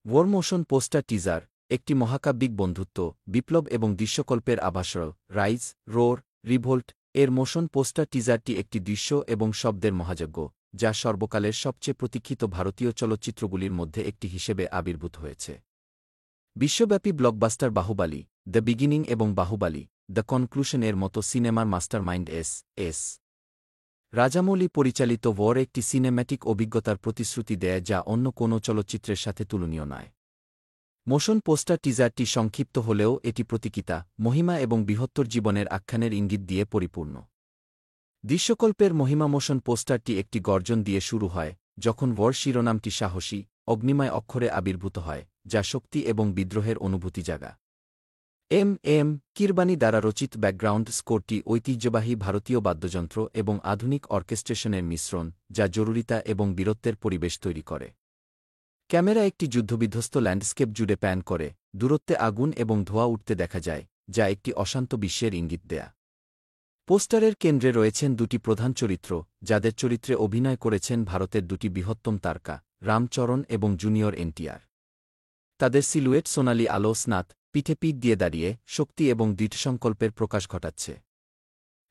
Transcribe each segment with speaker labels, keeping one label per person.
Speaker 1: War motion poster teaser একটি মহাকাব্যিক বন্ধুত্ব, বিপ্লব এবং দৃশ্যকল্পের আভাস। রাইজ, রোর, রিভোল্ট এর মোশন পোস্টার টিজারটি একটি দৃশ্য এবং শব্দের মহাযজ্ঞ, যা সর্বকালের সবচেয়ে প্রতীক্ষিত ভারতীয় চলচ্চিত্রগুলির মধ্যে একটি হিসেবে আবির্ভূত হয়েছে। বিশ্বব্যাপী ব্লকবাস্টার বাহুবালী, দ্য বিগিনিং এবং বাহুবালী, দ্য কনক্লুশন এর মতো সিনেমার মাস্টারমাইন্ড এস রাজামৌলি পরিচালিত ওয়ার একটি সিনেম্যাটিক অভিজ্ঞতার প্রতিশ্রুতি দেয় যা অন্য কোনো চলচ্চিত্রের সাথে তুলনীয় নয়। মোশন পোস্টার টিজারটি সংক্ষিপ্ত হলেও এটি প্রতীকিতা, মহিমা এবং বৃহত্তর জীবনের আখ্যানের ইঙ্গিত দিয়ে পরিপূর্ণ। দৃশ্যকল্পের মহিমা মোশন পোস্টারটি একটি গর্জন দিয়ে শুরু হয়, যখন ওয়ার শিরোনামটি সাহসী, অগ্নিময় অক্ষরে আবির্ভূত হয়, যা শক্তি এবং বিদ্রোহের অনুভূতি জাগা। এম কিরবানি দ্বারা রচিত ব্যাকগ্রাউন্ড স্কোরটি ঐতিহ্যবাহী ভারতীয় বাদ্যযন্ত্র এবং আধুনিক অর্কেস্ট্রেশনের মিশ্রণ, যা জরুরিতা এবং বীরত্বের পরিবেশ তৈরি করে। ক্যামেরা একটি যুদ্ধবিধ্বস্ত ল্যান্ডস্কেপ জুড়ে প্যান করে, দূরত্বে আগুন এবং ধোঁয়া উঠতে দেখা যায়, যা একটি অশান্ত বিশ্বের ইঙ্গিত দেয়া। পোস্টারের কেন্দ্রে রয়েছেন দুটি প্রধান চরিত্র, যাদের চরিত্রে অভিনয় করেছেন ভারতের দুটি বৃহত্তম তারকা, রামচরণ এবং জুনিয়র এনটিআর। তাদের সিলুয়েট সোনালি আলো স্নাত পিঠে পিঠ দিয়ে দাঁড়িয়ে শক্তি এবং দৃঢ়সংকল্পের প্রকাশ ঘটাচ্ছে।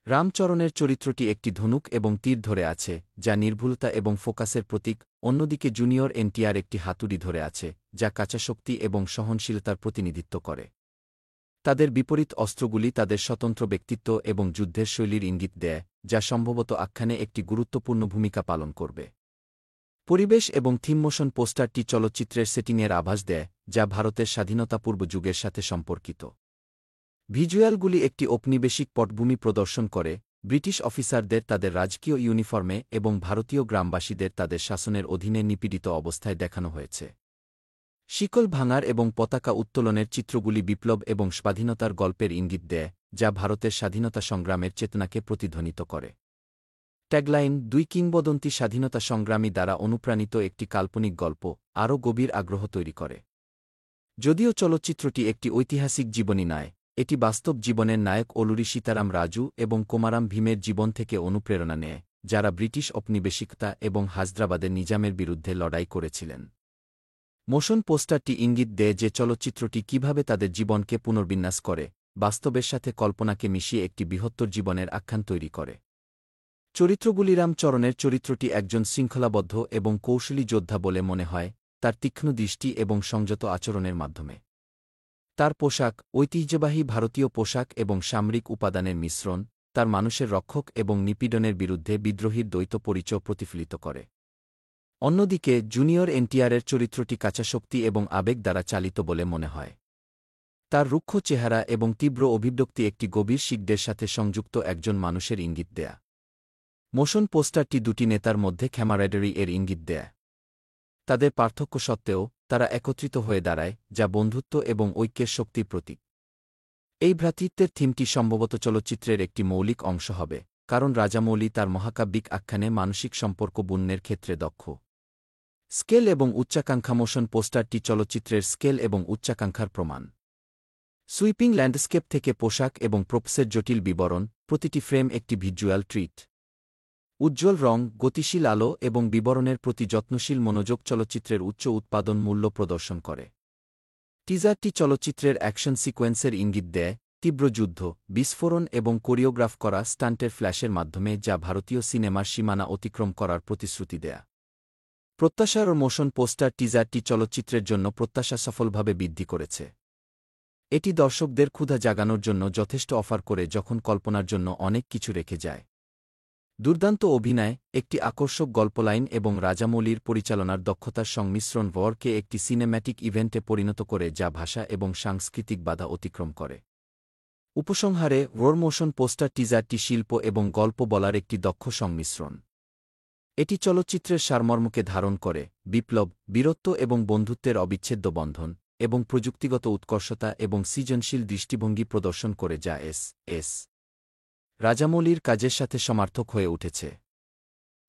Speaker 1: রামচরণের চরিত্রটি একটি ধনুক এবং তীর ধরে আছে, যা নির্ভুলতা এবং ফোকাসের প্রতীক, অন্যদিকে জুনিয়র এনটিআর একটি হাতুড়ি ধরে আছে, যা কাঁচা শক্তি এবং সহনশীলতার প্রতিনিধিত্ব করে। তাদের বিপরীত অস্ত্রগুলি তাদের স্বতন্ত্র ব্যক্তিত্ব এবং যুদ্ধের শৈলীর ইঙ্গিত দেয়, যা সম্ভবত আখ্যানে একটি গুরুত্বপূর্ণ ভূমিকা পালন করবে। পরিবেশ এবং থিম মোশন পোস্টারটি চলচ্চিত্রের সেটিংয়ের আভাস দেয়, যা ভারতের স্বাধীনতাপূর্ব যুগের সাথে সম্পর্কিত। ভিজুয়ালগুলি একটি ঔপনিবেশিক পটভূমি প্রদর্শন করে, ব্রিটিশ অফিসারদের তাদের রাজকীয় ইউনিফর্মে এবং ভারতীয় গ্রামবাসীদের তাদের শাসনের অধীনে নিপীড়িত অবস্থায় দেখানো হয়েছে। শিকল ভাঙার এবং পতাকা উত্তোলনের চিত্রগুলি বিপ্লব এবং স্বাধীনতার গল্পের ইঙ্গিত দেয়, যা ভারতের স্বাধীনতা সংগ্রামের চেতনাকে প্রতিধ্বনিত করে। ট্যাগলাইন, দুই কিংবদন্তি স্বাধীনতা সংগ্রামী দ্বারা অনুপ্রাণিত একটি কাল্পনিক গল্প, আরও গভীর আগ্রহ তৈরি করে। যদিও চলচ্চিত্রটি একটি ঐতিহাসিক জীবনী নয়, এটি বাস্তব জীবনের নায়ক অলুরি সীতারাম রাজু এবং কোমারাম ভীমের জীবন থেকে অনুপ্রেরণা নেয়, যারা ব্রিটিশ ঔপনিবেশিকতা এবং হায়দ্রাবাদের নিজামের বিরুদ্ধে লড়াই করেছিলেন। মোশন পোস্টারটি ইঙ্গিত দেয় যে চলচ্চিত্রটি কিভাবে তাদের জীবনকে পুনর্বিন্যাস করে, বাস্তবের সাথে কল্পনাকে মিশিয়ে একটি বৃহত্তর জীবনের আখ্যান তৈরি করে। চরিত্রগুলি রামচরণের চরিত্রটি একজন শৃঙ্খলাবদ্ধ এবং কৌশলী যোদ্ধা বলে মনে হয়, তার তীক্ষ্ণ দৃষ্টি এবং সংযত আচরণের মাধ্যমে। তার পোশাক, ঐতিহ্যবাহী ভারতীয় পোশাক এবং সামরিক উপাদানের মিশ্রণ, তার মানুষের রক্ষক এবং নিপীড়নের বিরুদ্ধে বিদ্রোহীর দ্বৈত পরিচয় প্রতিফলিত করে। অন্যদিকে জুনিয়র এনটিআরের চরিত্রটি কাঁচা শক্তি এবং আবেগ দ্বারা চালিত বলে মনে হয়। তার রুক্ষ চেহারা এবং তীব্র অভিব্যক্তি একটি গভীর শিকদের সাথে সংযুক্ত একজন মানুষের ইঙ্গিত দেয়া। মোশন পোস্টারটি দুটি নেতার মধ্যে ক্যামারাডেরি এর ইঙ্গিত দেয়। তাদের পার্থক্য সত্ত্বেও তারা একত্রিত হয়ে দাঁড়ায়, যা বন্ধুত্ব এবং ঐক্যের শক্তির প্রতীক। এই ভ্রাতৃত্বের থিমটি সম্ভবত চলচ্চিত্রের একটি মৌলিক অংশ হবে, কারণ রাজামৌলি তার মহাকাব্যিক আখ্যানে মানসিক সম্পর্ক বুননের ক্ষেত্রে দক্ষ। স্কেল এবং উচ্চাকাঙ্ক্ষা মোশন পোস্টারটি চলচ্চিত্রের স্কেল এবং উচ্চাকাঙ্ক্ষার প্রমাণ। সুইপিং ল্যান্ডস্কেপ থেকে পোশাক এবং প্রপসের জটিল বিবরণ, প্রতিটি ফ্রেম একটি ভিজুয়াল ট্রিট। উজ্জ্বল রং, গতিশীল আলো এবং বিবরণের প্রতি যত্নশীল মনোযোগ চলচ্চিত্রের উচ্চ উৎপাদন মূল্য প্রদর্শন করে। টিজারটি চলচ্চিত্রের অ্যাকশন সিকোয়েন্সের ইঙ্গিত দেয়, তীব্র যুদ্ধ, বিস্ফোরণ এবং কোরিওগ্রাফ করা স্টান্টের ফ্ল্যাশের মাধ্যমে, যা ভারতীয় সিনেমার সীমানা অতিক্রম করার প্রতিশ্রুতি দেয়া। প্রত্যাশার ও মোশন পোস্টার টিজারটি চলচ্চিত্রের জন্য প্রত্যাশা সফলভাবে বৃদ্ধি করেছে। এটি দর্শকদের ক্ষুধা জাগানোর জন্য যথেষ্ট অফার করে যখন কল্পনার জন্য অনেক কিছু রেখে যায়। দুর্দান্ত অভিনয়, একটি আকর্ষক গল্পলাইন এবং রাজামৌলির পরিচালনার দক্ষতার সংমিশ্রণ ওয়ারকে একটি সিনেম্যাটিক ইভেন্টে পরিণত করে যা ভাষা এবং সাংস্কৃতিক বাধা অতিক্রম করে। উপসংহারে, ওয়ার মোশন পোস্টার টিজারটি শিল্প এবং গল্প বলার একটি দক্ষ সংমিশ্রণ। এটি চলচ্চিত্রের সারমর্মকে ধারণ করে, বিপ্লব, বীরত্ব এবং বন্ধুত্বের অবিচ্ছেদ্য বন্ধন, এবং প্রযুক্তিগত উৎকর্ষতা এবং সৃজনশীল দৃষ্টিভঙ্গি প্রদর্শন করে যা এস রাজামৌলির কাজের সাথে সমার্থক হয়ে উঠেছে।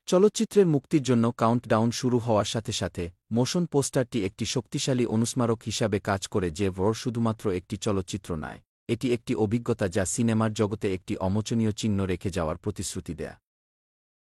Speaker 1: চলচ্চিত্রের মুক্তির জন্য কাউন্টডাউন শুরু হওয়ার সাথে সাথে মোশন পোস্টারটি একটি শক্তিশালী অনুস্মারক হিসাবে কাজ করে যে ওয়ার শুধুমাত্র একটি চলচ্চিত্র নয়, এটি একটি অভিজ্ঞতা যা সিনেমার জগতে একটি অমোচনীয় চিহ্ন রেখে যাওয়ার প্রতিশ্রুতি দেয়।